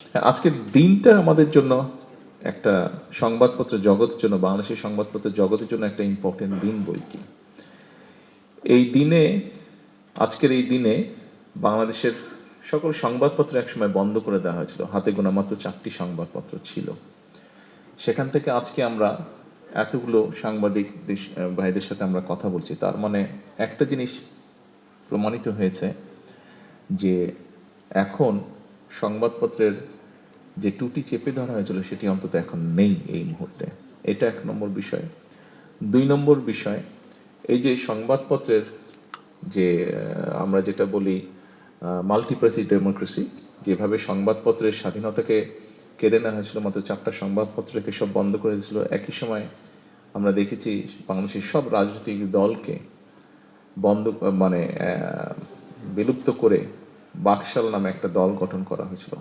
আজকের দিনটা আমাদের জন্য একটা সংবাদপত্র জগতের জন্য, বাংলাদেশের সংবাদপত্র জগতের জন্য একটা ইম্পর্টেন্ট দিন বই কি। এই দিনে, আজকের এই দিনে বাংলাদেশের সকল সংবাদপত্র একসময় বন্ধ করে দেওয়া হয়েছিল। হাতে গোনা মাত্র 4টি সংবাদপত্র ছিল। সেখান থেকে আজকে আমরা এতগুলো সাংবাদিক ভাইদের সাথে আমরা কথা বলছি, তার মানে একটা জিনিস প্রমাণিত হয়েছে যে এখন সংবাদপত্রের যে টুটি চেপে ধরা হয়েছিল সেটি অন্তত এখন নেই এই মুহূর্তে। এটা 1 নম্বর বিষয়। 2 নম্বর বিষয়, এই যে সংবাদপত্রের যে আমরা যেটা বলি মাল্টিপ্রেসি ডেমোক্রেসি, যেভাবে সংবাদপত্রের স্বাধীনতাকে কেড়ে নেওয়া হয়েছিল, মাত্র 4টা সংবাদপত্রকে সব বন্ধ করে দিয়েছিল, একই সময় আমরা দেখেছি বাংলাদেশের সব রাজনৈতিক দলকে বন্ধ মানে বিলুপ্ত করে বাকশাল নামে একটা দল গঠন করা হয়েছিল।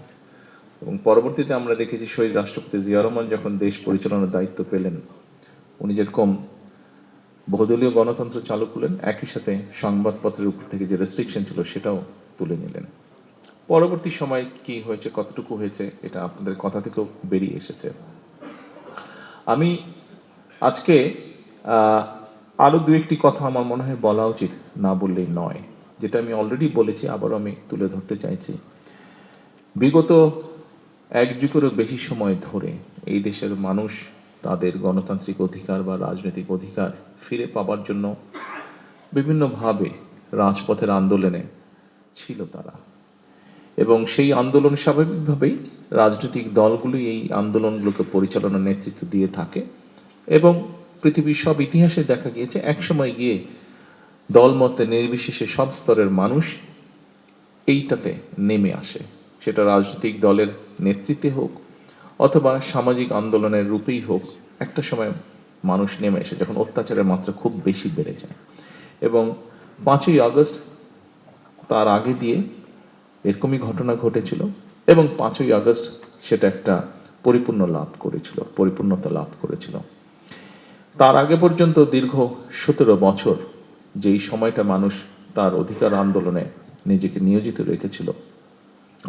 এবং পরবর্তীতে আমরা দেখেছি শহীদ রাষ্ট্রপতি জিয়া রহমান যখন দেশ পরিচালনার দায়িত্ব পেলেন, উনি যেরকম বহুদলীয় গণতন্ত্র চালু করলেন, একই সাথে সংবাদপত্রের উপর থেকে যে রেস্ট্রিকশন ছিল সেটাও তুলে নিলেন। পরবর্তী সময় কি হয়েছে, কতটুকু হয়েছে, এটা আপনাদের কথা থেকেও বেরিয়ে এসেছে। আমি আজকে আরো 2-1টি কথা আমার মনে হয় বলা উচিত, না বললেই নয়। যেটা আমি অলরেডি বলেছি, আবারও আমি তুলে ধরতে চাইছি। বিগত 1 যুগেরও বেশি সময় ধরে এই দেশের মানুষ তাদের গণতান্ত্রিক অধিকার বা রাজনৈতিক অধিকার ফিরে পাবার জন্য বিভিন্নভাবে রাজপথের আন্দোলনে ছিল তারা। এবং সেই আন্দোলন স্বাভাবিকভাবেই রাজনৈতিক দলগুলি এই আন্দোলনগুলোকে পরিচালনার নেতৃত্ব দিয়ে থাকে। এবং পৃথিবীর সব ইতিহাসে দেখা গিয়েছে একসময় গিয়ে দলমতে নির্বিশেষে সব স্তরের মানুষ এইটাতে নেমে আসে, সেটা রাজনৈতিক দলের নেতৃত্বে হোক অথবা সামাজিক আন্দোলনের রূপেই হোক। একটা সময় মানুষ নেমে এসে যখন অত্যাচারের মাত্রা খুব বেশি বেড়ে যায়। এবং 5ই আগস্ট তার আগে দিয়ে এরকমই ঘটনা ঘটেছিল এবং 5ই আগস্ট সেটা একটা পরিপূর্ণতা লাভ করেছিল। তার আগে পর্যন্ত দীর্ঘ 17 বছর যেই সময়টা মানুষ তার অধিকার আন্দোলনে নিজেকে নিয়োজিত রেখেছিল,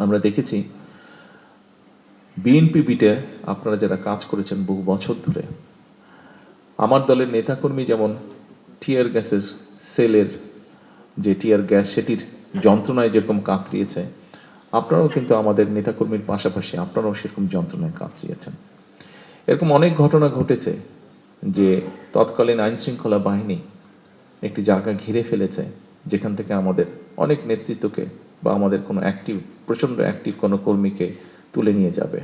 আমরা দেখেছি বিএনপি বিটে আপনারা যারা কাজ করেছেন বহু বছর ধরে, আমার দলের নেতাকর্মী যেমন টিয়ার গ্যাসের সেলের যে টিয়ার গ্যাস সেটির যন্ত্রণায় যেরকম কাতরিয়েছে, আপনারাও কিন্তু আমাদের নেতাকর্মীর পাশাপাশি আপনারাও সেরকম যন্ত্রণায় কাতরিয়েছেন। এরকম অনেক ঘটনা ঘটেছে যে তৎকালীন আইন শৃঙ্খলা বাহিনী একটি জায়গা ঘিরে ফেলেছে যেখান থেকে আমাদের অনেক নেতৃত্বকে বা আমাদের কোনো প্রচণ্ড অ্যাক্টিভ কোনো কর্মীকে তুলে নিয়ে যাবে।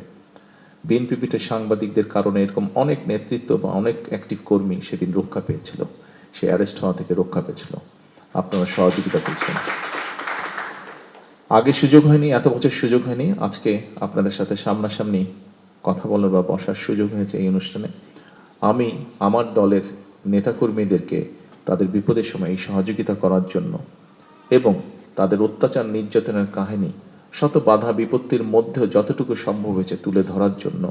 বিএনপি পিঠের সাংবাদিকদের কারণে এরকম অনেক নেতৃত্ব বা অনেক অ্যাক্টিভ কর্মী সেদিন রক্ষা পেয়েছিল, সে অ্যারেস্ট হওয়া থেকে রক্ষা পেয়েছিল, আপনারা সহযোগিতা করছেন। আগে সুযোগ হয়নি, এত বছর সুযোগ হয়নি, আজকে আপনাদের সাথে সামনাসামনি কথা বলার বা বসার সুযোগ হয়েছে এই অনুষ্ঠানে। আমি আমার দলের নেতাকর্মীদেরকে তাদের বিপদের সময় এই সহযোগিতা করার জন্য এবং তাদের অত্যাচার নির্যাতনের কাহিনী শত বাধা বিপত্তির মধ্যেও যতটুকু সম্ভব হয়েছে তুলে ধরার জন্য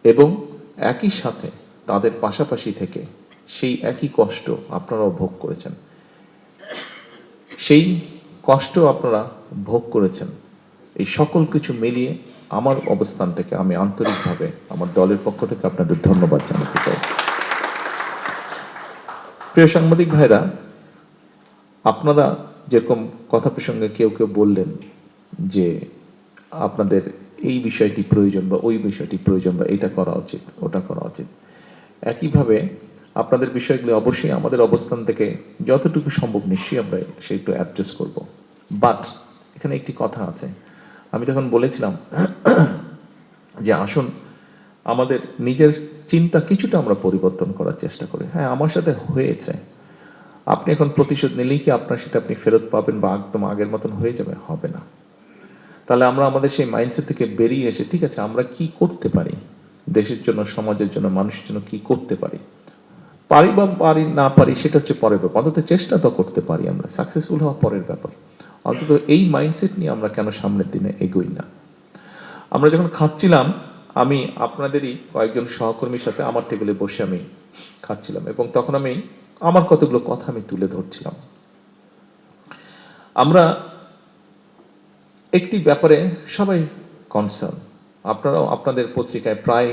এবং একই সাথে তাদের পাশাপাশি থেকে সেই একই কষ্ট আপনারাও ভোগ করেছেন, সেই কষ্ট আপনারা ভোগ করেছেন, এই সকল কিছু মিলিয়ে আমার অবস্থান থেকে আমি আন্তরিকভাবে আমার দলের পক্ষ থেকে আপনাদের ধন্যবাদ জানাতে চাই। প্রিয় সাংবাদিক ভাইরা, আপনারা যেরকম কথা প্রসঙ্গে কেউ কেউ বললেন যে আপনাদের এই বিষয়টি প্রয়োজন বা ওই বিষয়টি প্রয়োজন বা এটা করা উচিত ওটা করা উচিত, একইভাবে আপনাদের বিষয়গুলো অবশ্যই আমাদের অবস্থান থেকে যতটুকু সম্ভব নিশ্চয়ই আমরা সেটা অ্যাড্রেস করব। বাট এখানে একটি কথা আছে, আমি তখন বলেছিলাম যে আসুন আমাদের নিজের চিন্তা কিছুটা আমরা পরিবর্তন করার চেষ্টা করি। হ্যাঁ, আমার সাথে হয়েছে, আপনি এখন প্রতিশোধ নিলেই কি আপনার সেটা আপনি ফেরত পাবেন বা একদম আগের মতন হয়ে যাবে? হবে না। তাহলে আমরা আমাদের সেই মাইন্ডসেট থেকে বেরিয়ে এসে ঠিক আছে আমরা কি করতে পারি, দেশের জন্য, সমাজের জন্য, মানুষের জন্য কি করতে পারি, পারি বা পারি না পারি সেটা হচ্ছে পরের ব্যাপার, অন্তত চেষ্টা তো করতে পারি, আমরা সাকসেসফুল হওয়া পরের ব্যাপার। অন্তত এই মাইন্ডসেট নিয়ে আমরা কেন সামনের দিনে এগোই না? আমরা যখন খাচ্ছিলাম, আমি আপনাদেরই কয়েকজন সহকর্মীর সাথে আমার টেবিলে বসে আমি খাচ্ছিলাম এবং তখন আমি আমার কতগুলো কথা আমি তুলে ধরছিলাম। আমরা একটি ব্যাপারে সবাই কনসার্ন। আপনারাও আপনাদের পত্রিকায় প্রায়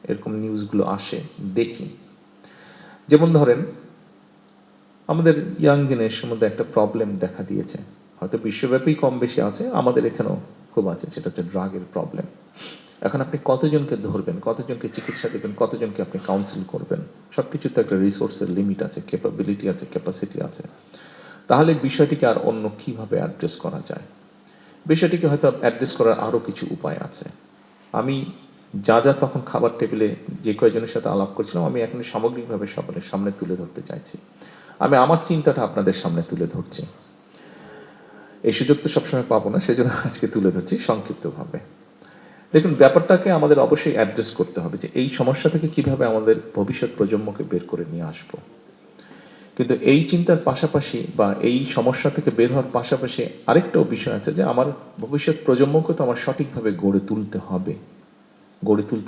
এরকম নিউজগুলো আসে, দেখি। যেমন ধরেন আমাদের ইয়াং জেনারেশনের মধ্যে একটা প্রবলেম দেখা দিয়েছে, হয়তো বিশ্বব্যাপী কম বেশি আছে, আমাদের এখানেও খুব আছে, সেটা হচ্ছে ড্রাগের প্রবলেম। এখন আপনি কতজনকে ধরবেন, কতজনকে চিকিৎসা দেবেন, কতজনকে আপনি কাউন্সিল করবেন, সব কিছুর তো একটা রিসোর্সের লিমিট আছে, ক্যাপাবিলিটি আছে, ক্যাপাসিটি আছে। তাহলে বিষয়টিকে আর অন্য কিভাবে অ্যাড্রেস করা যায়? বিষয়টিকে হয়তো অ্যাড্রেস করার আরও কিছু উপায় আছে। আমি যা যা তখন খাবার টেবিলে যে কয়েকজনের সাথে আলাপ করছিলাম, আমি এখন সামগ্রিকভাবে সবার সামনে তুলে ধরতে চাইছি। আমি আমার চিন্তাটা আপনাদের সামনে তুলে ধরছি। এই সুযোগ তো সবসময় পাবো না, সেজন্য আজকে তুলে ধরছি সংক্ষিপ্তভাবে। দেখুন, ব্যাপারটাকে আমাদের অবশ্যই অ্যাড্রেস করতে হবে যে এই সমস্যা থেকে কিভাবে আমাদের ভবিষ্যৎ প্রজন্মকে বের করে নিয়ে আসব। কিন্তু এই চিন্তার পাশাপাশি বা এই সমস্যা থেকে বের হওয়ার পাশাপাশি আরেকটাও বিষয় আছে যে আমার ভবিষ্যৎ প্রজন্মকে তো আমার সঠিকভাবে গড়ে তুলতে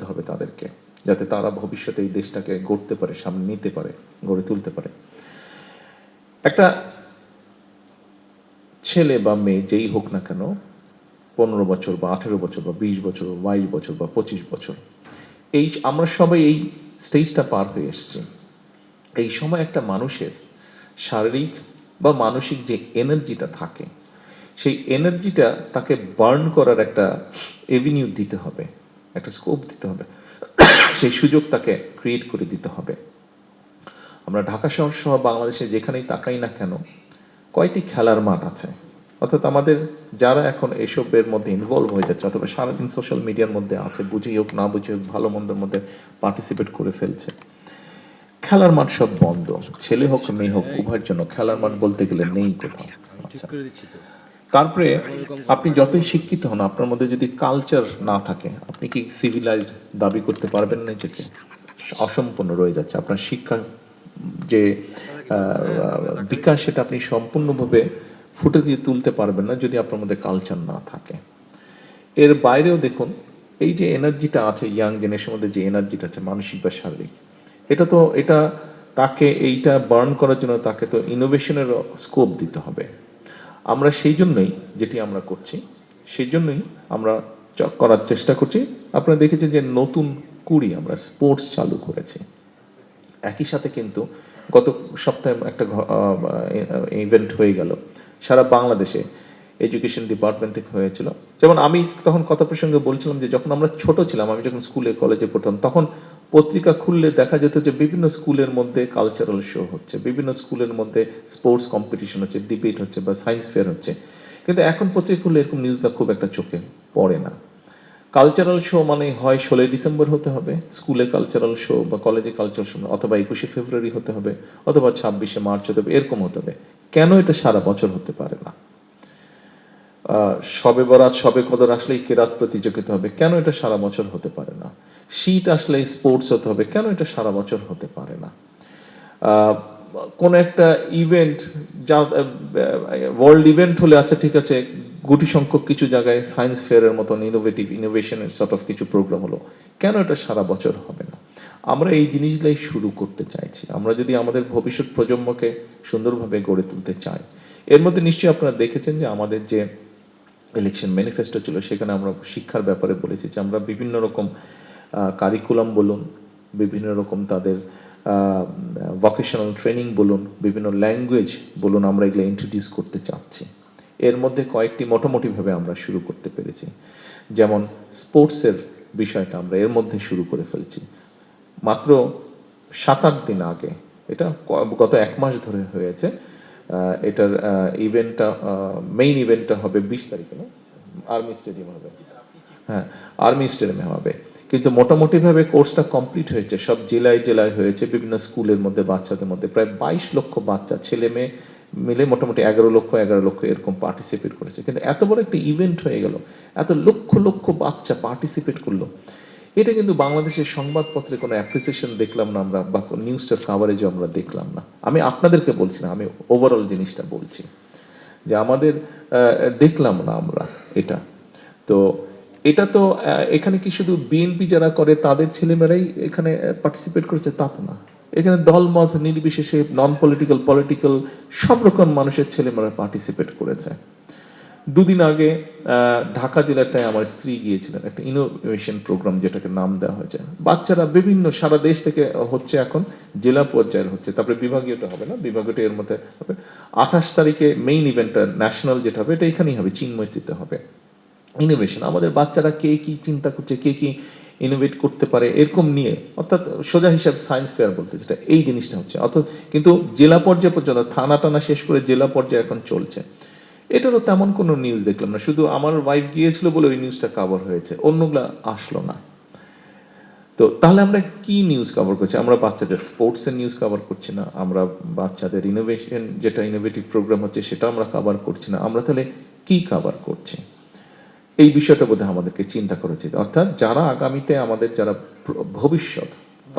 হবে তাদেরকে, যাতে তারা ভবিষ্যতে এই দেশটাকে গড়তে পারে, সামনে নিতে পারে, গড়ে তুলতে পারে। একটা ছেলে বা মেয়ে যেই হোক না কেন, 15 বছর বা 18 বছর বা 20 বছর বা 22 বছর বা 25 বছর, এই আমরা সবাই এই স্টেজটা পার হয়ে এসেছি। এই সময় একটা মানুষের শারীরিক বা মানসিক যে এনার্জিটা থাকে, সেই এনার্জিটা তাকে বার্ন করার একটা এভিনিউ দিতে হবে, একটা স্কোপ দিতে হবে, সেই সুযোগ তাকে ক্রিয়েট করে দিতে হবে। আমরা ঢাকা শহর সহ বাংলাদেশে যেখানেই তাকাই না কেন, কয়টি খেলার মাঠ আছে? অর্থাৎ আমাদের যারা এখন এসবের মধ্যে ইনভলভ হয়ে যাচ্ছে অথবা সারাদিন সোশ্যাল মিডিয়ার মধ্যে আছে, বুঝি হোক না বুঝি হোক, ভালো মন্দের মধ্যে পার্টিসিপেট করে ফেলছে, খেলার মাঠ সব বন্ধ। ছেলে হোক মেয়ে হোক উভয়ের জন্য খেলার মাঠ বলতে গেলে নেই কোথাও। আচ্ছা, তারপরে আপনি যতই শিক্ষিত হন, আপনার মধ্যে যদি কালচার না থাকে, আপনি কি সিভিলাইজড দাবি করতে পারবেন না? নিজেকে অসম্পূর্ণ রয়ে যাচ্ছে। আপনার শিক্ষা যে বিকাশ, সেটা আপনি সম্পূর্ণভাবে ফুটে দিয়ে তুলতে পারবেন না যদি আপনার মধ্যে কালচার না থাকে। এর বাইরেও দেখুন, এই যে এনার্জিটা আছে ইয়াং জেনারেশনের মধ্যে, যে এনার্জিটা আছে মানসিক বা শারীরিক, এটা তাকে এইটা বার্ন করার জন্য তাকে তো ইনোভেশনের স্কোপ দিতে হবে। আমরা সেই জন্যই যেটি আমরা করছি, সেই জন্যই আমরা করার চেষ্টা করছি। আপনারা দেখেছেন যে নতুন কুড়ি আমরা স্পোর্টস চালু করেছি। একই সাথে কিন্তু গত সপ্তাহে একটা ইভেন্ট হয়ে গেল সারা বাংলাদেশে, এডুকেশন ডিপার্টমেন্ট থেকে হয়েছিল। যেমন আমি তখন কথা প্রসঙ্গে বলছিলাম যে যখন আমরা ছোট ছিলাম, আমি যখন স্কুলে কলেজে পড়তাম, তখন পত্রিকা খুললে দেখা যেত যে বিভিন্ন স্কুলের মধ্যে কালচারাল শো হচ্ছে, বিভিন্ন স্কুলের মধ্যে স্পোর্টস কম্পিটিশন হচ্ছে, ডিবেট হচ্ছে বা সায়েন্স ফেয়ার হচ্ছে। কিন্তু এখন পত্রিকা খুললে এরকম নিউজটা খুব একটা চোখে পড়ে না। কালচারাল শো মানে হয় 16 ডিসেম্বর হতে হবে স্কুলে কালচারাল শো বা কলেজে কালচারাল শো, অথবা 21শে ফেব্রুয়ারি হতে হবে, অথবা 26শে মার্চ হতে হবে, এরকম হতে হবে। কেন এটা সারা বছর হতে পারে না? শবে বরাত শবে কদর আসলেই কেরাত প্রতিযোগিতা হবে, কেন এটা সারা বছর হতে পারে না? শীত আসলেই স্পোর্টস হতে হবে, কেন এটা সারা বছর হতে পারে না? কোন একটা ইভেন্ট, যা ওয়ার্ল্ড ইভেন্ট হলে আচ্ছা ঠিক আছে, গুটি সংখ্যক কিছু জায়গায় সায়েন্স ফেয়ারের মতন ইনোভেশনের সর্ট অফ কিছু প্রোগ্রাম হলো, কেন এটা সারা বছর হবে না? আমরা এই জিনিসগুলাই শুরু করতে চাইছি। আমরা যদি আমাদের ভবিষ্যৎ প্রজন্মকে সুন্দরভাবে গড়ে তুলতে চাই, এর মধ্যে নিশ্চয়ই আপনারা দেখেছেন যে আমাদের যে ইলেকশন ম্যানিফেস্টো ছিল, সেখানে আমরা শিক্ষার ব্যাপারে বলেছি যে আমরা বিভিন্ন রকম কারিকুলাম বলুন, বিভিন্ন রকম তাদের ভোকেশনাল ট্রেনিং বলুন, বিভিন্ন ল্যাঙ্গুয়েজ বলুন, আমরা এগুলো ইন্ট্রোডিউস করতে চাচ্ছি। এর মধ্যে কয়েকটি মোটামুটিভাবে আমরা শুরু করতে পেরেছি। যেমন স্পোর্টসের বিষয়টা আমরা এর মধ্যে শুরু করে ফেলছি। মাত্র 7-8 দিন আগে, এটা গত 1 মাস ধরে হয়েছে, এটার ইভেন্টটা, মেইন ইভেন্টটা হবে 20 তারিখে, না? আর্মি স্টেডিয়াম হবে। হ্যাঁ, আর্মি স্টেডিয়ামে হবে। কিন্তু মোটামুটিভাবে কোর্সটা কমপ্লিট হয়েছে, সব জেলায় জেলায় হয়েছে, বিভিন্ন স্কুলের মধ্যে বাচ্চাদের মধ্যে প্রায় 22 লক্ষ বাচ্চা, ছেলে মেয়ে মিলে মোটামুটি 11 লক্ষ এরকম পার্টিসিপেট করেছে। কিন্তু এত বড় একটা ইভেন্ট হয়ে গেল, এত লক্ষ লক্ষ বাচ্চা পার্টিসিপেট করলো, এটা কিন্তু বাংলাদেশের সংবাদপত্রে কোনো অ্যাপ্রিসিয়েশন দেখলাম না আমরা, বা নিউজটার কাভারেজও আমরা দেখলাম না। আমি আপনাদেরকে বলছি না, আমি ওভারঅল জিনিসটা বলছি যে আমাদের দেখলাম না আমরা এটা। তো এটা তো এখানে কি শুধু বিএনপি যারা করে তাদের ছেলেমেয়েরাই এখানে পার্টিসিপেট করেছে তা তো না। এখানে দলমত নির্বিশেষে নন পলিটিক্যাল, পলিটিক্যাল সব রকম মানুষের ছেলেমেয়েরা পার্টিসিপেট করেছে। দুদিন আগে ঢাকা জেলাটায় আমার স্ত্রী গিয়েছিলেন একটা ইনোভেশন প্রোগ্রাম, যেটাকে নাম দেওয়া হয়েছে। বাচ্চারা বিভিন্ন সারা দেশ থেকে হচ্ছে, এখন জেলা পর্যায়ের হচ্ছে, তারপরে বিভাগীয়টা হবে না, বিভাগীয়টা এর মধ্যে হবে। 28 তারিখে মেইন ইভেন্টটা ন্যাশনাল যেটা হবে, এটা এখানেই হবে, চিন্ময়টিতে হবে। ইনোভেশন, আমাদের বাচ্চারা কে কি চিন্তা করছে, কে কি ইনোভেট করতে পারে, এরকম নিয়ে, অর্থাৎ সোজা হিসাব সায়েন্স ফেয়ার বলতে যেটা, এই জিনিসটা হচ্ছে। অর্থাৎ কিন্তু জেলা পর্যায়ে পর্যন্ত, থানা টানা শেষ করে জেলা পর্যায়ে এখন চলছে। এটারও তেমন কোনো নিউজ দেখলাম না, শুধু আমার ওয়াইফ গিয়েছিল বলে ওই নিউজটা কভার হয়েছে, অন্যগুলা আসলো না। তো তাহলে আমরা কি নিউজ কভার করছি? আমরা বাচ্চাদের স্পোর্টসের নিউজ কভার করছি না, আমরা বাচ্চাদের ইনোভেশন যেটা ইনোভেটিভ প্রোগ্রাম হচ্ছে সেটা আমরা কভার করছি না, আমরা তাহলে কি কভার করছি? এই বিষয়টা বোধহয় আমাদেরকে চিন্তা করা উচিত। অর্থাৎ যারা আগামীতে আমাদের যারা ভবিষ্যৎ,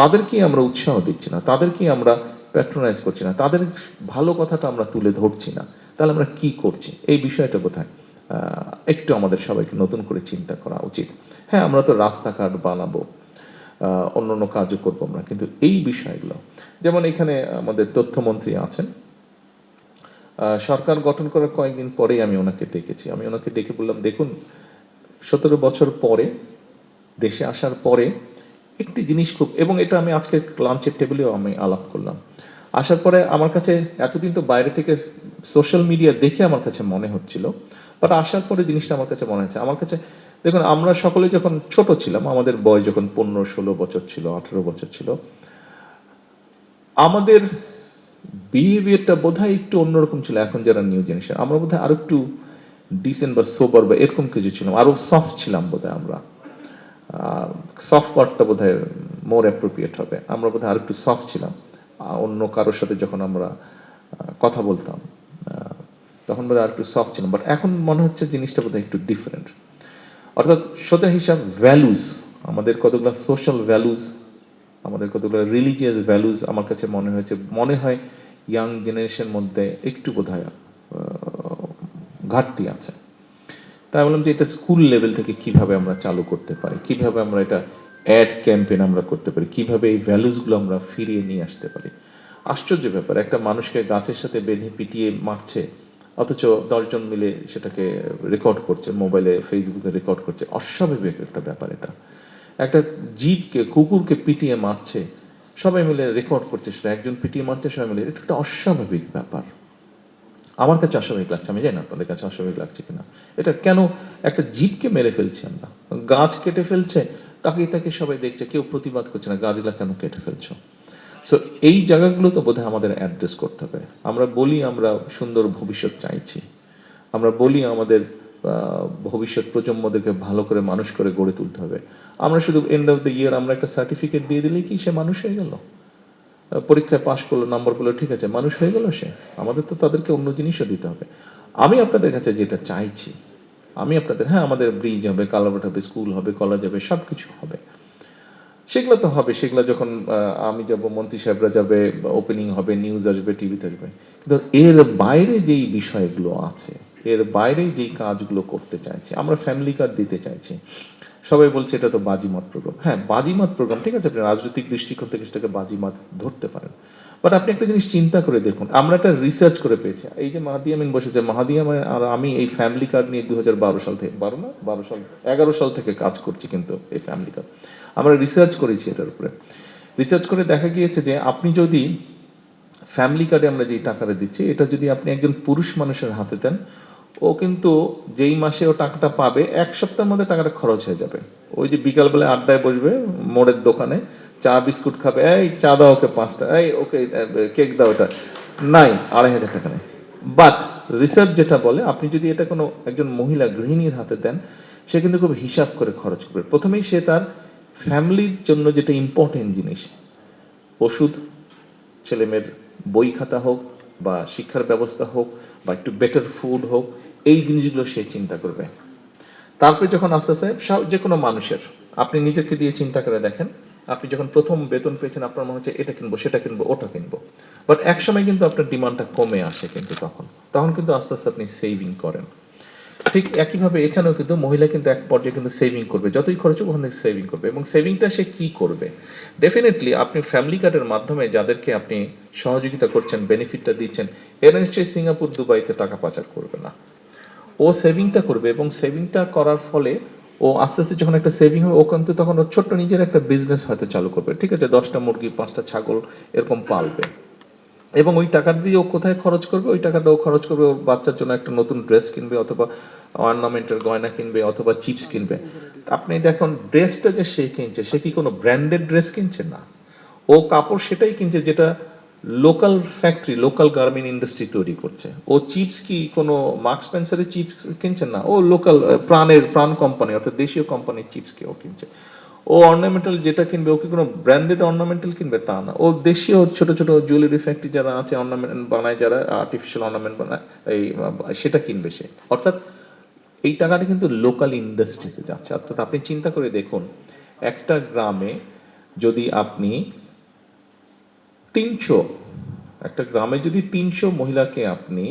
তাদেরকেই আমরা উৎসাহ দিচ্ছি না, তাদেরকেই আমরা প্যাট্রোনাইজ করছি না, তাদের ভালো কথাটা আমরা তুলে ধরছি না, তাহলে আমরা কি করছি? এই বিষয়টা বোধহয় একটু আমাদের সবাইকে নতুন করে চিন্তা করা উচিত। হ্যাঁ, আমরা তো রাস্তাঘাট বানাবো, অন্য অন্য কাজও করবো আমরা, কিন্তু এই বিষয়গুলো, যেমন এখানে আমাদের তথ্যমন্ত্রী আছেন, সরকার গঠন করার কয়েকদিন পরেই আমি ওনাকে ডেকেছি। আমি ওনাকে ডেকে বললাম, দেখুন, 17 বছর পরে দেশে আসার পরে একটি জিনিস খুব, এবং এটা আমি আজকে লাঞ্চের টেবিলেও আমি আলাপ করলাম, আসার পরে আমার কাছে, এতদিন তো বাইরে থেকে সোশ্যাল মিডিয়া দেখে আমার কাছে মনে হচ্ছিল, বাট আসার পরে জিনিসটা আমার কাছে মনে হচ্ছে, আমার কাছে, দেখুন, আমরা সকলে যখন ছোট ছিলাম, আমাদের বয়স যখন 15-16 বছর ছিল, 18 বছর ছিল, আমাদের বিহেভিয়ারটা বোধহয় একটু অন্যরকম ছিল। এখন যারা নিউ জেনারেশন, আমরা বোধহয় আরো একটু ডিসেন্ট বা সোবার বা এরকম কিছু ছিলাম, আরো সফট ছিলাম বোধহয় আমরা। সফট ওয়ার্ডটা বোধহয় মোর অ্যাপ্রোপ্রিয়েট হবে, আমরা বোধহয় আরো একটু সফট ছিলাম। অন্য কারোর সাথে যখন আমরা কথা বলতাম, তখন বোধহয় আর একটু সফট ছিলাম, বাট এখন মনে হচ্ছে জিনিসটা বোধহয় একটু ডিফারেন্ট। অর্থাৎ সোজা হিসাব ভ্যালুজ, আমাদের কতগুলো সোশ্যাল ভ্যালুজ, আমাদের কতগুলো রিলিজিয়াস ভ্যালুজ, আমার কাছে মনে হয় ইয়াং জেনারেশন মধ্যে একটু বোধহয় ঘাটতি আছে। তাই বললাম যে এটা স্কুল লেভেল থেকে কিভাবে আমরা চালু করতে পারি, কিভাবে আমরা এটা অ্যাড ক্যাম্পেইন আমরা করতে পারি, কিভাবে এই ভ্যালুসগুলো আমরা ফিরিয়ে নিয়ে আসতে পারি। আশ্চর্য ব্যাপার, একটা মানুষকে গাছের সাথে বেঁধে পিটিয়ে মারছে, অথচ 10 জন মিলে সেটাকে রেকর্ড করছে, মোবাইলে ফেসবুকে রেকর্ড করছে। অস্বাভাবিক একটা ব্যাপার এটা। একটা জীবকে, কুকুরকে পিটিয়ে মারছে, সবাই মিলে রেকর্ড করছে, সেটা একজন পিটিয়ে মারছে, সবাই মিলে, এটা একটা অস্বাভাবিক ব্যাপার। আমার কাছে অস্বাভাবিক লাগছে, আমি জানি না আপনাদের কাছে অস্বাভাবিক লাগছে কিনা। এটা কেন একটা জীবকে মেরে ফেলছি আমরা, গাছ কেটে ফেলছে, তাকে তাকে সবাই দেখছে, কেউ প্রতিবাদ করছে না, গাছগুলা কেন কেটে ফেলছো? সো এই জায়গাগুলো তো বোধহয় আমাদের অ্যাড্রেস করতে হবে। আমরা বলি আমরা সুন্দর ভবিষ্যৎ চাইছি, আমরা বলি আমাদের ভবিষ্যৎ প্রজন্মদেরকে ভালো করে মানুষ করে গড়ে তুলতে হবে। আমরা শুধু এন্ড অফ দ্য ইয়ার আমরা একটা সার্টিফিকেট দিয়ে দিলেই কি সে মানুষ হয়ে গেল? পরীক্ষায় পাশ করলো, নাম্বার পেলো, ঠিক আছে, মানুষ হয়ে গেল সে? আমাদের তো তাদেরকে অন্য জিনিসও দিতে হবে। আমি আপনাদের কাছে যেটা চাইছি, আমি আপনাদের, হ্যাঁ, আমাদের ব্রিজ হবে, কালাভার্ট হবে, স্কুল হবে, কলেজ হবে, সব কিছু হবে, সেগুলো তো হবে। সেগুলো যখন আমি যাব, মন্ত্রী সাহেবরা যাবে, ওপেনিং হবে, নিউজ আসবে, টিভিতে আসবে, কিন্তু এর বাইরে যেই বিষয়গুলো আছে, এর বাইরে যেই কাজগুলো করতে চাইছি, আমরা ফ্যামিলি কার্ড দিতে চাইছি। সবাই বলছে এটা তো বাজিমাত প্রোগ্রাম। হ্যাঁ, বাজিমাত প্রোগ্রাম, ঠিক আছে, আপনি রাজনৈতিক দৃষ্টিকোণ থেকে সেটাকে বাজিমাত ধরতে পারেন, বাট আপনি একটা জিনিস চিন্তা করে দেখুন, আমরা একটা রিসার্চ করে পেয়েছি। এই যে মাহাদি আমিন বসেছে, মাহাদি আমিন আর আমি এই ফ্যামিলি কার্ড নিয়ে 2012 সাল থেকে, 11 সাল থেকে কাজ করছি, কিন্তু এই ফ্যামিলি কার্ড আমরা রিসার্চ করেছি এটার উপরে। রিসার্চ করে দেখা গিয়েছে যে আপনি যদি ফ্যামিলি কার্ডে আমরা যেই টাকাটা দিচ্ছি, এটা যদি আপনি একজন পুরুষ মানুষের হাতে দেন, ও কিন্তু যেই মাসে ও টাকাটা পাবে, 1 সপ্তাহের মধ্যে টাকাটা খরচ হয়ে যাবে। ওই যে বিকালবেলায় আড্ডায় বসবে মোড়ের দোকানে, চা বিস্কুট খাবে, এই চা দাও ওকে 5টা, এই ওকে কেক দাও, ওটা নাই, 2,500 টাকা নেই। বাট রিসার্চ যেটা বলে, আপনি যদি এটা কোনো একজন মহিলা গৃহিণীর হাতে দেন, সে কিন্তু খুব হিসাব করে খরচ করবে। প্রথমেই সে তার ফ্যামিলির জন্য যেটা ইম্পর্টেন্ট জিনিস, ওষুধ, ছেলেমেয়ের বই খাতা হোক, বা শিক্ষার ব্যবস্থা হোক, বা একটু বেটার ফুড হোক, এই জিনিসগুলো সে চিন্তা করবে। তারপরে যখন আস্তে আস্তে যে কোনো মানুষের, আপনি নিজেকে দিয়ে চিন্তা করে দেখেন, আপনি যখন প্রথম বেতন পেয়েছেন, আপনার মনে হচ্ছে এটা কিনবো, সেটা কিনবো, ওটা কিনবো, বাট একসময় কিন্তু আপনার ডিমান্ডটা কমে আসে, কিন্তু তখন কিন্তু আস্তে আস্তে আপনি সেভিং করেন। ঠিক একইভাবে এখানেও কিন্তু মহিলা কিন্তু এক পর্যায়ে কিন্তু সেভিং করবে, যতই খরচ হোক ওখান থেকে সেভিং করবে। এবং সেভিংটা সে কি করবে? ডেফিনেটলি আপনি ফ্যামিলি কার্ডের মাধ্যমে যাদেরকে আপনি সহযোগিতা করছেন, বেনিফিটটা দিচ্ছেন, এরা নিশ্চয়ই সিঙ্গাপুর, দুবাইতে টাকা পাচার করবে না। ও সেভিংটা করবে এবং সেভিংটা করার ফলে ও আস্তে আস্তে যখন একটা সেভিং হবে ও কিন্তু তখন ওর ছোট্ট নিজের একটা বিজনেস হয়তো চালু করবে, ঠিক আছে, 10টা মুরগি 5টা ছাগল এরকম পালবে। এবং ওই টাকা দিয়ে ও কোথায় খরচ করবে, ওই টাকাটা ও খরচ করবে ওর বাচ্চার জন্য একটা নতুন ড্রেস কিনবে, অথবা অর্নামেন্টের গয়না কিনবে, অথবা চিপস কিনবে। আপনি দেখুন ড্রেসটা যে সে কিনছে, সে কি কোনো ব্র্যান্ডেড ড্রেস কিনছে না, ও কাপড় সেটাই কিনছে যেটা local factory, local garment industry তৈরি করছে। ও চিপস কি কোনো মার্কস স্পেন্সারের চিপস কিনছে না, ও লোকাল প্রাণ কোম্পানি অর্থাৎ দেশীয় কোম্পানির চিপস কে ও কিনছে। ও অর্নামেন্টাল যেটা কিনবে, ও কি কোনো ব্র্যান্ডেড অর্নামেন্টাল কিনবে তা না, ও দেশীয় ছোট ছোট জুয়েলারি ফ্যাক্টরি যারা আছে অর্নামেন্ট বানায়, যারা আর্টিফিশিয়াল অর্নামেন্ট বানায়, এই সেটা কিনবে সে। অর্থাৎ এই টাকাটা কিন্তু লোকাল ইন্ডাস্ট্রিতে যাচ্ছে। অর্থাৎ আপনি চিন্তা করে দেখুন, একটা গ্রামে যদি আপনি 300, একটা গ্রামে যদি 300 মহিলাকে আপনি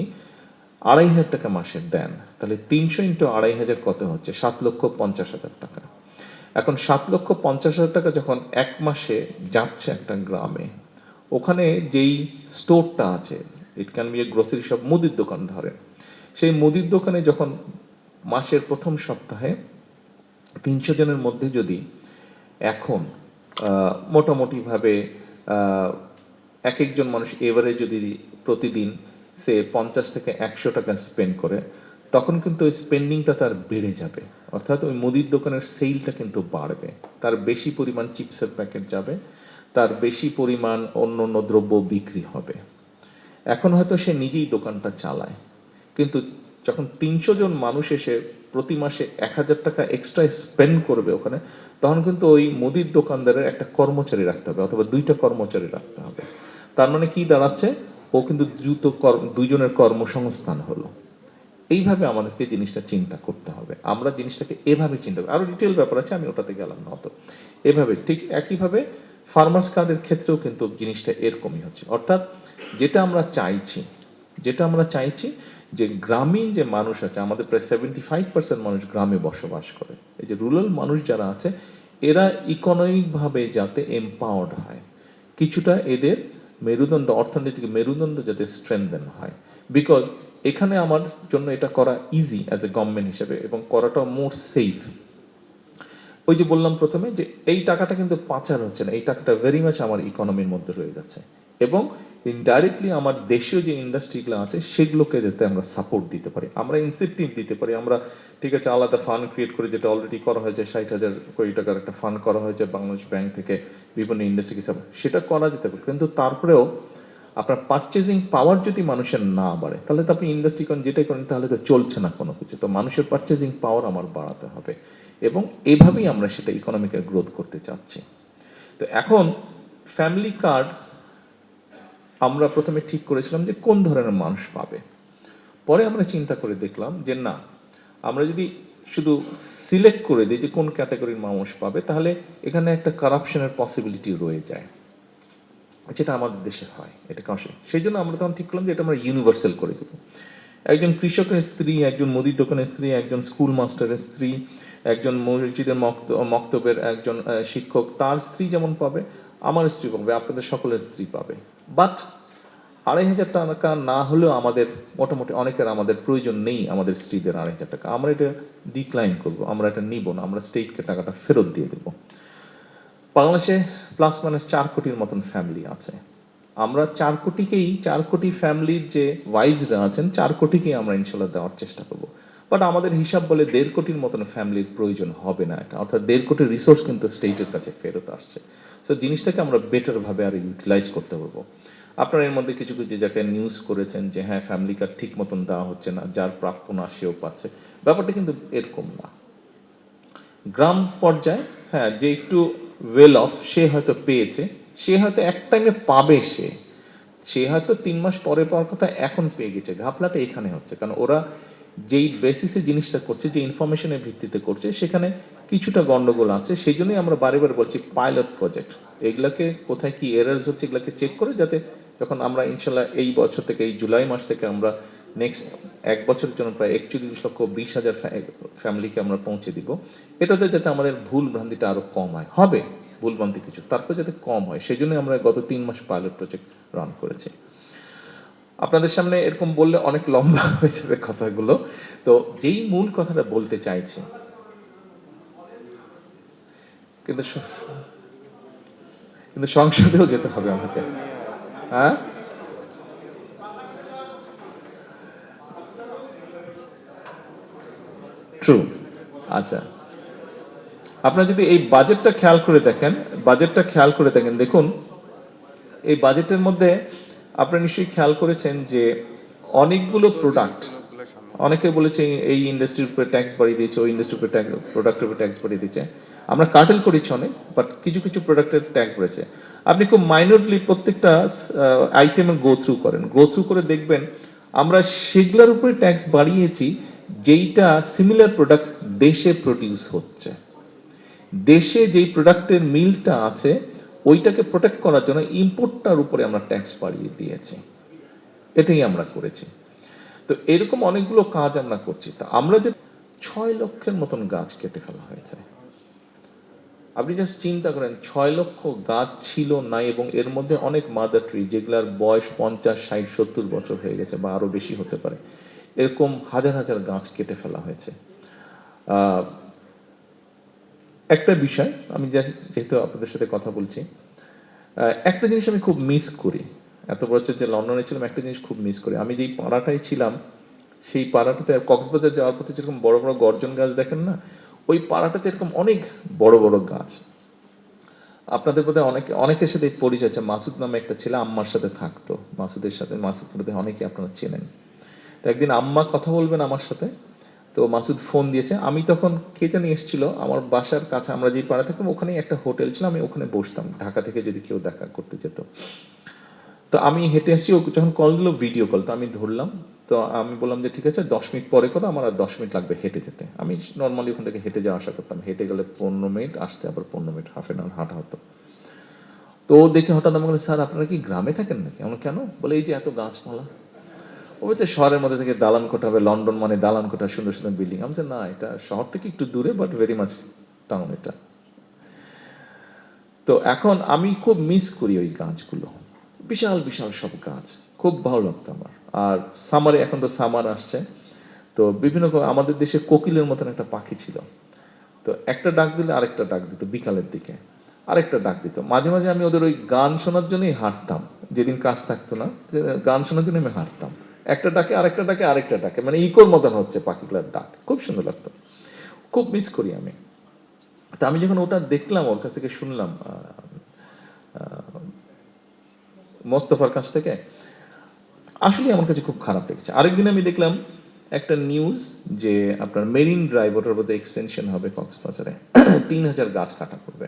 2,500 টাকা মাসে দেন, তাহলে 300 ইন্টু 2,500 কত হচ্ছে? 7,50,000 টাকা। এখন 7,50,000 টাকা যখন এক মাসে যাচ্ছে একটা গ্রামে, ওখানে যেই স্টোরটা আছে, it can B A grocery shop, মুদির দোকান ধরে, সেই মুদির দোকানে যখন মাসের প্রথম সপ্তাহে 300 জনের মধ্যে যদি এখন মোটামুটিভাবে এক একজন মানুষ এবারে যদি প্রতিদিন সে 50 থেকে 100 টাকা স্পেন্ড করে, তখন কিন্তু ওই স্পেন্ডিংটা তার বেড়ে যাবে। অর্থাৎ ওই মুদির দোকানের সেলটা কিন্তু বাড়বে, তার বেশি পরিমাণ চিপসের প্যাকেট যাবে, তার বেশি পরিমাণ অন্য অন্য দ্রব্য বিক্রি হবে। এখন হয়তো সে নিজেই দোকানটা চালায়, কিন্তু যখন 300 জন মানুষ এসে প্রতি মাসে 1,000 টাকা এক্সট্রা স্পেন্ড করবে ওখানে, তখন কিন্তু ওই মুদির দোকানদারের একটা কর্মচারী রাখতে হবে অথবা 2টা কর্মচারী রাখতে হবে। তার মানে কি দাঁড়াচ্ছে, ও কিন্তু দুজনের কর্মসংস্থান হলো। এইভাবে আমাদেরকে জিনিসটা চিন্তা করতে হবে, আমরা জিনিসটাকে এভাবে চিন্তা করি। আরো ডিটেল ব্যাপার আছে, আমি ওটাতে গেলাম না অত। এভাবে ঠিক একইভাবে ফার্মার্স কার্ডের ক্ষেত্রেও কিন্তু জিনিসটা এরকমই হচ্ছে। অর্থাৎ যেটা আমরা চাইছি, যেটা আমরা চাইছি যে গ্রামীণ যে মানুষ আছে, আমাদের প্রায় 75% মানুষ গ্রামে বসবাস করে, এই যে রুরাল মানুষ যারা আছে, এরা ইকোনমিকভাবে যাতে এম্পাওয়ার্ড হয়, কিছুটা এদের মেরুদণ্ড, অর্থনৈতিক মেরুদণ্ড যাতে স্ট্রেংথেন হয়। বিকজ এখানে আমার জন্য এটা করা ইজি অ্যাজ এ গভর্নমেন্ট হিসেবে, এবং করাটা মোর সেফ। ওই যে বললাম প্রথমে যে এই টাকাটা কিন্তু পাচার হচ্ছে না, এই টাকাটা ভেরি মাচ আমার ইকোনমির মধ্যে রয়ে যাচ্ছে, এবং ইনডাইরেক্টলি আমার দেশীয় যে ইন্ডাস্ট্রিগুলো আছে সেগুলোকে যাতে আমরা সাপোর্ট দিতে পারি, আমরা ইনসেন্টিভ দিতে পারি। আমরা ঠিক আছে আলাদা ফান্ড ক্রিয়েট করে, যেটা অলরেডি করা হয়েছে, 60,000 কোটি টাকার একটা ফান্ড করা হয়েছে বাংলাদেশ ব্যাংক থেকে বিভিন্ন ইন্ডাস্ট্রিকে সাপোর্ট, সেটা করা যেতে পারে। কিন্তু তারপরেও আপনার পারচেজিং পাওয়ার যদি মানুষের না বাড়ে, তাহলে তো আপনি ইন্ডাস্ট্রি করেন যেটাই করেন তাহলে তো চলছে না কোনো কিছু। তো মানুষের পারচেজিং পাওয়ার আমার বাড়াতে হবে, এবং এভাবেই আমরা সেটা ইকোনমিক্যাল গ্রোথ করতে চাচ্ছি। তো এখন ফ্যামিলি কার্ড আমরা প্রথমে ঠিক করেছিলাম যে কোন ধরনের মানুষ পাবে, পরে আমরা চিন্তা করে দেখলাম যে না, আমরা যদি শুধু সিলেক্ট করে দিই যে কোন ক্যাটাগরির মানুষ পাবে, তাহলে এখানে একটা কারাপশনের পসিবিলিটি রয়ে যায়, যেটা আমাদের দেশে হয়, এটা কনসেপ্ট। সেই জন্য আমরা তখন ঠিক করলাম যে এটা আমরা ইউনিভার্সাল করে দেবো। একজন কৃষকের স্ত্রী, একজন মুদির দোকানের স্ত্রী, একজন স্কুল মাস্টারের স্ত্রী, একজন মসজিদের মক্তবের একজন শিক্ষক, তার স্ত্রী যেমন পাবে, আমার স্ত্রী পাবে, আপনাদের সকলের স্ত্রী পাবে। বাট 2,500 টাকা না হলেও আমাদের মোটামুটি অনেকের আমাদের প্রয়োজন নেই আমাদের স্ত্রীদের 2,500 টাকা, আমরা এটা ডিক্লাইন করবো, আমরা এটা নিব না, আমরা স্টেটকে টাকাটা ফেরত দিয়ে দেবো। বাংলাদেশে প্লাস মাইনাস 4 কোটির মতন ফ্যামিলি আছে, আমরা 4 কোটি ফ্যামিলির যে ওয়াইফরা আছেন, 4 কোটিকেই আমরা ইনশাল্লাহ দেওয়ার চেষ্টা করব। বাট আমাদের হিসাব বলে 1.5 কোটির মতন ফ্যামিলির প্রয়োজন হবে না এটা, অর্থাৎ 1.5 কোটির রিসোর্স কিন্তু স্টেটের কাছে ফেরত আসছে। সো জিনিসটাকে আমরা বেটার ভাবে আরো ইউটিলাইজ করতে পারবো। আপনারা এর মধ্যে কিছু কিছু জায়গায় নিউজ করেছেন যে হ্যাঁ ফ্যামিলি কার্ড ঠিক মতন দেওয়া হচ্ছে না, যার প্রাপ্য না সেও পাচ্ছে, ব্যাপারটা কিন্তু এরকম না। গ্রাম পর্যায়ে হ্যাঁ যে একটু ওয়েল অফ সে হয়তো পেয়েছে, সে হয়তো এক টাইমে পাবে, সে হয়তো 3 মাস পরে পাওয়ার কথা এখন পেয়ে গেছে। ঘাপলাটা এখানে হচ্ছে, কারণ ওরা যেই বেসিসে জিনিসটা করছে, যে ইনফরমেশনের ভিত্তিতে করছে, সেখানে কিছুটা গন্ডগোল আছে। সেই জন্যই আমরা বারে বারে বলছি পাইলট প্রজেক্ট, এগুলাকে কোথায় কি এরার্স হচ্ছে এগুলাকে চেক করে, যাতে যখন আমরা ইনশাল্লাহ এই বছর থেকে, এই জুলাই মাস থেকে আমরা নেক্সট 1 বছরের জন্য প্রায় 41,20,000 ফ্যামিলিকে আমরা পৌঁছে দিব, এটাতে যাতে আমাদের ভুল ভ্রান্তিটা আরো কম হয়, হবে ভুলভ্রান্তি কিছু, তারপর যাতে কম হয়, সেই জন্য আমরা গত 3 মাস পাইলট প্রজেক্ট রান করেছি। আপনাদের সামনে এরকম বললে অনেক লম্বা হয়ে যাবে কথাগুলো। তো যেই মূল কথাটা বলতে চাইছি, কিন্তু কিন্তু সংসদেও যেতে হবে আমাকে। হ্যাঁ, ট্রু। আচ্ছা, আপনারা যদি এই বাজেটটা খেয়াল করে দেখেন, দেখুন এই বাজেটের মধ্যে আপনারা নিশ্চয়ই খেয়াল করেছেন যে অনেকগুলো প্রোডাক্ট, অনেকে বলেছে এই ইন্ডাস্ট্রির উপরে ট্যাক্স বাড়িয়ে দিয়েছে, ওই ইন্ডাস্ট্রির উপরে প্রোডাক্টের উপরে ট্যাক্স বাড়িয়ে দিয়েছে। আমরা কার্টেল করেছি অনেক, বাট কিছু কিছু প্রোডাক্টের ট্যাক্স বেড়েছে। আপনি খুব মাইনরলি প্রত্যেকটা আইটেমের গো থ্রু করে দেখবেন আমরা সেগুলোর উপরে ট্যাক্স বাড়িয়েছি যেইটা সিমিলার প্রোডাক্ট দেশে প্রডিউস হচ্ছে। দেশে যেই প্রোডাক্টের মিলটা আছে ওইটাকে প্রোটেক্ট করার জন্য ইম্পোর্টটার উপরে আমরা ট্যাক্স বাড়িয়ে দিয়েছি। এটাই আমরা করেছি। তো এরকম অনেকগুলো কাজ আমরা করছি। তা আমরা যে 6 লক্ষের মতন গাছ কেটে ফেলা হয়েছে। আপনি জাস্ট চিন্তা করেন 6 লক্ষ গাছ ছিল না, এবং এর মধ্যে অনেক মাদার ট্রি যেগুলার বয়স 50, 60, 70 বছর হয়ে গেছে বা আরো বেশি হতে পারে, এরকম হাজার হাজার গাছ কেটে ফেলা হয়েছে। একটা বিষয় আমি যেহেতু আপনাদের সাথে কথা বলছি, একটা জিনিস আমি খুব মিস করি। এত বছর যে লন্ডনে ছিলাম, একটা জিনিস খুব মিস করি। আমি যেই পাড়াটায় ছিলাম সেই পাড়াটাতে কক্সবাজার যাওয়ার পথে যেরকম বড় বড় গর্জন গাছ দেখেন না, ওই পাড়াটাতে এরকম অনেক বড় বড় গাছ। আপনাদের বোধহয় অনেকের সাথে পরিচয় আছে। মাসুদ নামে একটা ছেলে আম্মার সাথে থাকতো। মাসুদ বোধহয় অনেকে আপনারা চেনেন। তো একদিন আম্মা কথা বলবেন আমার সাথে, তো মাসুদ ফোন দিয়েছে। আমি তখন কে জানি এসেছিল আমার বাসার কাছে, আমরা যে পাড়া থাকতাম ওখানেই একটা হোটেল ছিল, আমি ওখানে বসতাম ঢাকা থেকে যদি কেউ দেখা করতে যেত। তো আমি হেঁটে আসছি, ও যখন কল দিল ভিডিও কল, তো আমি ধরলাম। তো আমি বললাম যে ঠিক আছে 10 মিনিট পরে করো, আমার আর 10 মিনিট লাগবে হেঁটে যেতে। আমি নর্মালি ওখান থেকে হেঁটে যাওয়া আসা করতাম, হেঁটে গেলে 15 মিনিট, আসতে আবার 15 মিনিট, হাফ এন আওয়ার হাঁটা হতো। তো ও দেখে হঠাৎ আমাকে বলে, স্যার আপনারা কি গ্রামে থাকেন নাকি? আমরা কেন? বলে এই যে এত গাছপালা। ও বলছে শহরের মধ্যে থেকে দালান কোঠা হবে, লন্ডন মানে দালান কোঠা, সুন্দর সুন্দর বিল্ডিং। আমি বলছি না, এটা শহর থেকে একটু দূরে, বাট ভেরি মাচ টাউন এটা। তো এখন আমি খুব মিস করি ওই গাছগুলো, বিশাল বিশাল সব গাছ, খুব ভালো লাগতো আমার। আর সামারে, এখন তো সামার আসছে, তো বিভিন্ন আমাদের দেশে কোকিলের মতন একটা পাখি ছিল। তো একটা ডাক দিলে আরেকটা ডাক দিত, বিকালের দিকে আরেকটা ডাক দিত। মাঝে মাঝে আমি ওদের ওই গান শোনার জন্যই হাঁটতাম, যেদিন কাজ থাকতো না, গান শোনার জন্য আমি হাঁটতাম। একটা ডাকে আরেকটা ডাকে আরেকটা ডাকে, মানে ইকোর মতন হচ্ছে পাখিগুলোর ডাক, খুব সুন্দর লাগতো। খুব মিস করি আমি। তা আমি যখন ওটা দেখলাম, ওর কাছ থেকে শুনলাম, মোস্তফার কাছ থেকে, আসলে আমার কাছে খুব খারাপ লেগেছে। আরেকদিন আমি দেখলাম একটা নিউজ যে আপনার মেরিন ড্রাইভ, ওটার মধ্যে এক্সটেনশন হবে কক্সবাজারে, 3,000 গাছ কাটা করবে।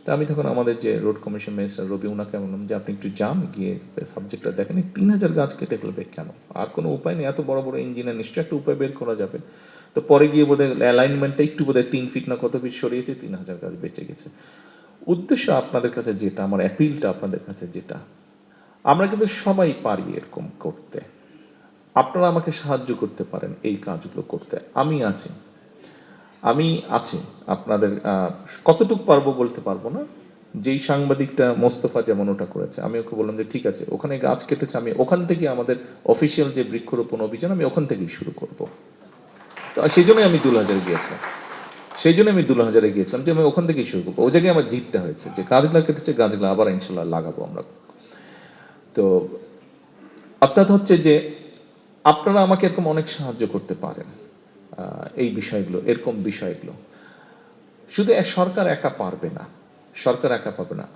তা আমি তখন আমাদের যে রোড কমিশন মিনিস্টার রবি, ওনাকে বললাম যে আপনি একটু যান, গিয়ে সাবজেক্টটা দেখেন, 3,000 গাছ কেটে ফেলবে কেন? আর কোনো উপায় নেই, এত বড় বড় ইঞ্জিনিয়ার, নিশ্চয়ই একটা উপায় বের করা যাবে। তো পরে গিয়ে বোধহয় অ্যালাইনমেন্টটা একটু বোধহয় 3 ফিট না কত ফিট সরিয়েছে, 3,000 গাছ বেঁচে গেছে। উদ্দেশ্য আপনাদের কাছে যেটা, আমার অ্যাপিলটা আপনাদের কাছে যেটা, আমরা কিন্তু সবাই পারি এরকম করতে। আপনারা আমাকে সাহায্য করতে পারেন এই কাজগুলো করতে, আমি আছি আপনাদের। কতটুকু পারবো বলতে পারবো না। যেই সাংবাদিকটা মোস্তফা যেমন ওটা করেছে, আমি ওকে বললাম যে ঠিক আছে, ওখানে গাছ কেটেছে, আমি ওখান থেকে আমাদের অফিসিয়াল যে বৃক্ষরোপণ অভিযান, আমি ওখান থেকেই শুরু করব। তো সেই জন্যই আমি দুলহাজারে গিয়েছিলাম, যে আমি ওখান থেকেই শুরু করবো। ওই জায়গায় আমার জিতটা হয়েছে, যে গাছগুলা কেটেছে, গাছগুলো আবার ইনশাল্লাহ লাগাবো আমরা। তো অর্থাৎ হচ্ছে যে আপনারা আমাকে এরকম অনেক সাহায্য করতে পারেন এই বিষয়গুলো, এরকম বিষয়গুলো। শুধু সরকার একা পারবে না,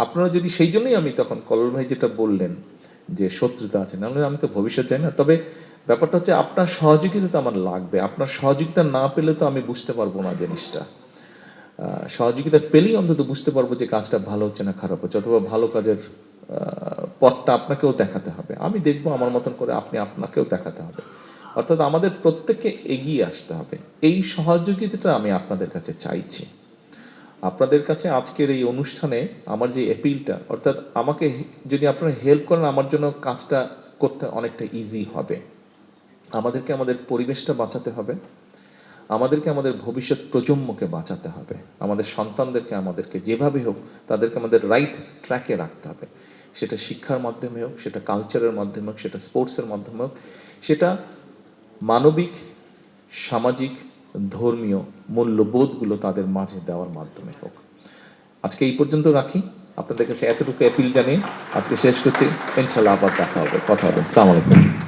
আপনারা যদি, সেই জন্যই আমি তখন কলল ভাই যেটা বললেন যে শত্রুতা আছে, নাহলে আমি তো ভবিষ্যৎ জানি না। তবে ব্যাপারটা হচ্ছে আপনার সহযোগিতা তো আমার লাগবে। আপনার সহযোগিতা না পেলে তো আমি বুঝতে পারবো না জিনিসটা। সহযোগিতা পেলেই অন্তত বুঝতে পারবো যে কাজটা ভালো হচ্ছে না খারাপ হচ্ছে, অথবা ভালো কাজের পথটা আপনাকেও দেখাতে হবে, আমি দেখবো আমার মতন করে, আপনি আপনাকেও দেখাতে হবে। অর্থাৎ আমাদের প্রত্যেককে এগিয়ে আসতে হবে। এই সহযোগিতাটা আমি আপনাদের কাছে চাইছি। আপনাদের কাছে আজকের এই অনুষ্ঠানে আমার যে অ্যাপিলটা, অর্থাৎ আমাকে যদি আপনারা হেল্প করেন, আমার জন্য কাজটা করতে অনেকটা ইজি হবে। আমাদেরকে আমাদের পরিবেশটা বাঁচাতে হবে, আমাদেরকে আমাদের ভবিষ্যৎ প্রজন্মকে বাঁচাতে হবে, আমাদের সন্তানদেরকে, আমাদেরকে যেভাবে হোক তাদেরকে আমাদের রাইট ট্র্যাকে রাখতে হবে। সেটা শিক্ষার মাধ্যমে হোক, সেটা কালচারের মাধ্যমে হোক, সেটা স্পোর্টসের মাধ্যমে হোক, সেটা মানবিক, সামাজিক, ধর্মীয় মূল্যবোধগুলো তাদের মাঝে দেওয়ার মাধ্যমে হোক। আজকে এই পর্যন্ত রাখি, আপনাদের কাছে এতটুকু অ্যাপিল জানিয়ে আজকে শেষ করছি। ইনশাল্লাহ আবার দেখা হবে, কথা হবে। আসসালামু আলাইকুম।